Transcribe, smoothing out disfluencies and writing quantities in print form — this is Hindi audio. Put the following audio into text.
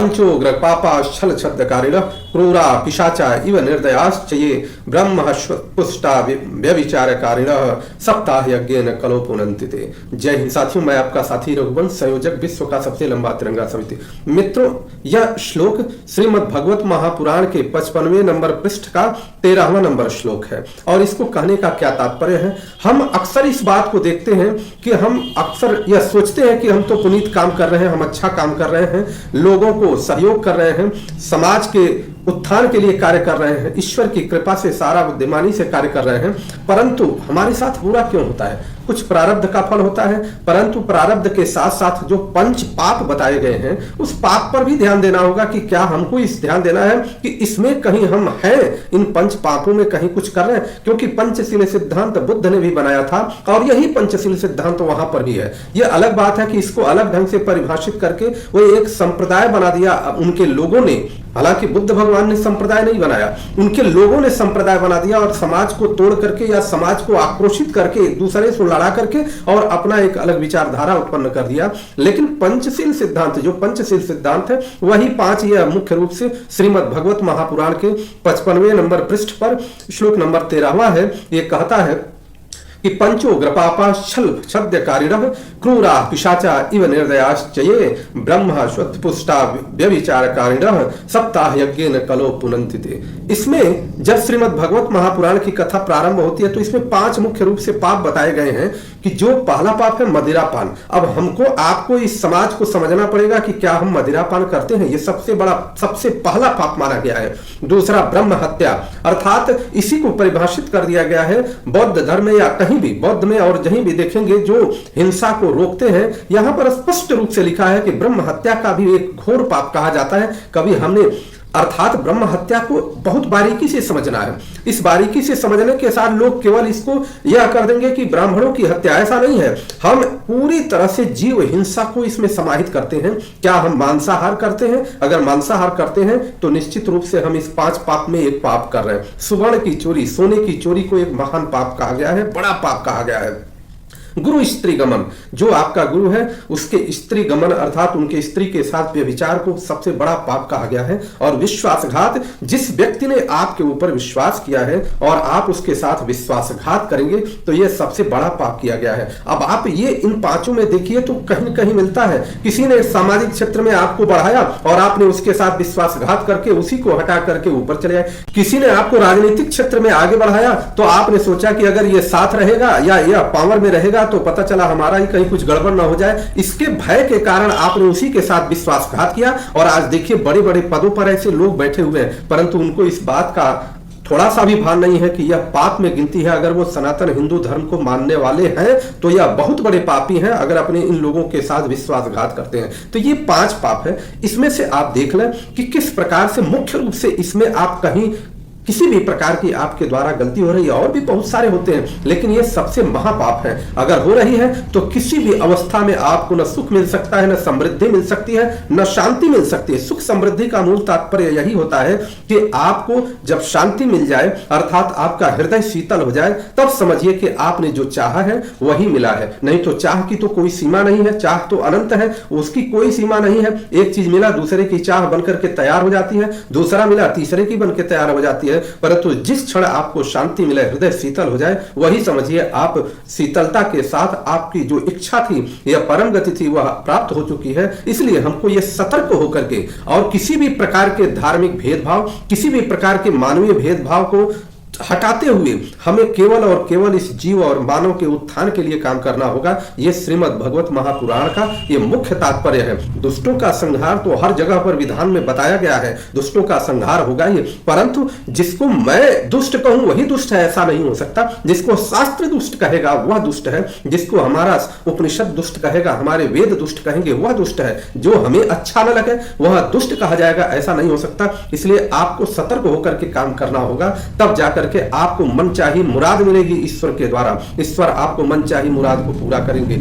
पंचोग्र पापा छल छद्मकारिण क्रूरा पिशाचा इव निर्दयाश्च ये ब्रह्म पुष्टा व्यभिचारकारिण सप्ताह यज्ञेन कलो पुनन्ति ते। जय हिंद साथियों, मैं आपका साथी रघुवंश, संयोजक विश्व का सबसे लंबा तिरंगा समिति। मित्रों, यह श्लोक श्रीमद् भगवत महापुराण के 55वें नंबर पृष्ठ का 13वां नंबर श्लोक है। और इसको कहने का क्या तात्पर्य है? हम अक्सर इस बात को देखते हैं कि हम अक्सर यह सोचते हैं कि हम तो पुनीत काम कर रहे हैं, हम अच्छा काम कर रहे हैं, लोगों को सहयोग कर रहे हैं, समाज के उत्थान के लिए कार्य कर रहे हैं, ईश्वर की कृपा से सारा बुद्धिमानी से कार्य कर रहे हैं, परंतु हमारे साथ बुरा क्यों होता है? कुछ प्रारब्ध का फल होता है, परंतु प्रारब्ध के साथ साथ जो पंच पाप बताए गए हैं उस पाप पर भी ध्यान देना होगा कि क्या हमको इस ध्यान देना है कि इसमें कहीं हम हैं, इन पंच पापों में कहीं कुछ कर रहे हैं। क्योंकि पंचशील सिद्धांत बुद्ध ने भी बनाया था और यही पंचशील सिद्धांत वहां पर भी है। यह अलग बात है कि इसको अलग ढंग से परिभाषित करके वो एक संप्रदाय बना दिया उनके लोगों ने। हालांकि बुद्ध भगवान ने संप्रदाय नहीं बनाया, उनके लोगों ने संप्रदाय बना दिया और समाज को तोड़ करके या समाज को आक्रोशित करके एक दूसरे से लड़ा करके और अपना एक अलग विचारधारा उत्पन्न कर दिया। लेकिन पंचशील सिद्धांत, जो पंचशील सिद्धांत है, वही पांच, यह मुख्य रूप से श्रीमद् भगवत महापुराण के 55वें नंबर पृष्ठ पर श्लोक नंबर 13वां है। ये कहता है कि पंचोग्र पापा छल छद्मकारिणः क्रूरा पिशाचा इव निर्दयाश्च ये ब्रह्म पुष्टा व्यभिचारकारिणः सप्ताह यज्ञेन कलो पुनन्ति ते। इसमें जब श्रीमद् भगवत महापुराण की कथा प्रारंभ होती है तो इसमें 5 मुख्य रूप से पाप बताए गए हैं। कि जो पहला पाप है मदिरापान। अब हमको आपको इस समाज को समझना पड़ेगा कि क्या हम मदिरापान करते हैं, ये सबसे पहला पाप माना गया है। दूसरा ब्रह्म हत्या, अर्थात इसी को परिभाषित कर दिया गया है बौद्ध धर्म में या कहीं भी, बौद्ध में और जहीं भी देखेंगे जो हिंसा को रोकते हैं, यहां पर स्पष्ट रूप से लिखा है कि ब्रह्म हत्या का भी एक घोर पाप कहा जाता है। कभी हमने अर्थात ब्रह्म हत्या को बहुत बारीकी से समझना है। इस बारीकी से समझने के साथ लोग केवल इसको यह कर देंगे कि ब्राह्मणों की हत्या, ऐसा नहीं है। हम पूरी तरह से जीव हिंसा को इसमें समाहित करते हैं। क्या हम मांसाहार करते हैं? अगर मांसाहार करते हैं तो निश्चित रूप से हम इस 5 पाप में एक पाप कर रहे हैं। सुवर्ण की चोरी, सोने की चोरी को एक महान पाप कहा गया है, बड़ा पाप कहा गया है। गुरु स्त्री गमन, जो आपका गुरु है उसके स्त्री गमन अर्थात उनके स्त्री के साथ व्यभिचार को सबसे बड़ा पाप कहा गया है। और विश्वासघात, जिस व्यक्ति ने आपके ऊपर विश्वास किया है और आप उसके साथ विश्वासघात करेंगे तो यह सबसे बड़ा पाप किया गया है। अब आप ये इन 5 में देखिए तो कहीं कहीं मिलता है। किसी ने सामाजिक क्षेत्र में आपको बढ़ाया और आपने उसके साथ विश्वासघात करके उसी को हटा करके ऊपर चले आए। किसी ने आपको राजनीतिक क्षेत्र में आगे बढ़ाया तो आपने सोचा कि अगर ये साथ रहेगा या यह पावर में रहेगा तो पता चला हमारा ही कहीं कुछ गड़बड़ ना हो जाए। इसके भय के कारण आपने उसी के साथ विश्वासघात किया और आज देखिए बड़े बड़े पदों पर ऐसे लोग बैठे हुए हैं, परंतु उनको इस बात का थोड़ा सा भी भान नहीं है कि यह पाप में गिनती है। अगर वो सनातन हिंदू धर्म को मानने वाले हैं तो यह बहुत बड़े पापी हैं अगर अपने इन लोगों के साथ विश्वासघात करते हैं। तो ये 5 पाप है। इसमें से आप देख लें कि किस प्रकार से मुख्य रूप से इसमें आप कहीं किसी भी प्रकार की आपके द्वारा गलती हो रही है, और भी बहुत सारे होते हैं, लेकिन ये सबसे महापाप है। अगर हो रही है तो किसी भी अवस्था में आपको न सुख मिल सकता है, न समृद्धि मिल सकती है, न शांति मिल सकती है। सुख समृद्धि का मूल तात्पर्य यही होता है कि आपको जब शांति मिल जाए अर्थात आपका हृदय शीतल हो जाए, तब समझिए कि आपने जो चाहा है वही मिला है। नहीं तो चाह की तो कोई सीमा नहीं है, चाह तो अनंत है, उसकी कोई सीमा नहीं है। एक चीज मिला दूसरे की चाह बनकर के तैयार हो जाती है, दूसरा मिला तीसरे की बनकर तैयार हो जाती है। परंतु जिस क्षण आपको शांति मिले, हृदय शीतल हो जाए, वही समझिए आप शीतलता के साथ आपकी जो इच्छा थी या परम गति थी वह प्राप्त हो चुकी है। इसलिए हमको यह सतर्क होकर के और किसी भी प्रकार के धार्मिक भेदभाव, किसी भी प्रकार के मानवीय भेदभाव को हटाते हुए हमें केवल और केवल इस जीव और मानव के उत्थान के लिए काम करना होगा। यह श्रीमद् भगवत महापुराण का ये मुख्य तात्पर्य है। दुष्टों का संहार तो हर जगह पर विधान में बताया गया है, दुष्टों का संहार होगा ही, परंतु जिसको मैं दुष्ट कहूं वही दुष्ट है ऐसा नहीं हो सकता। जिसको शास्त्र दुष्ट कहेगा वह दुष्ट है, जिसको हमारा उपनिषद दुष्ट कहेगा, हमारे वेद दुष्ट कहेंगे वह दुष्ट है। जो हमें अच्छा न लगे वह दुष्ट कहा जाएगा, ऐसा नहीं हो सकता। इसलिए आपको सतर्क होकर के काम करना होगा, तब जाकर के आपको मन चाही मुराद मिलेगी ईश्वर के द्वारा। ईश्वर आपको मन चाही मुराद को पूरा करेंगे।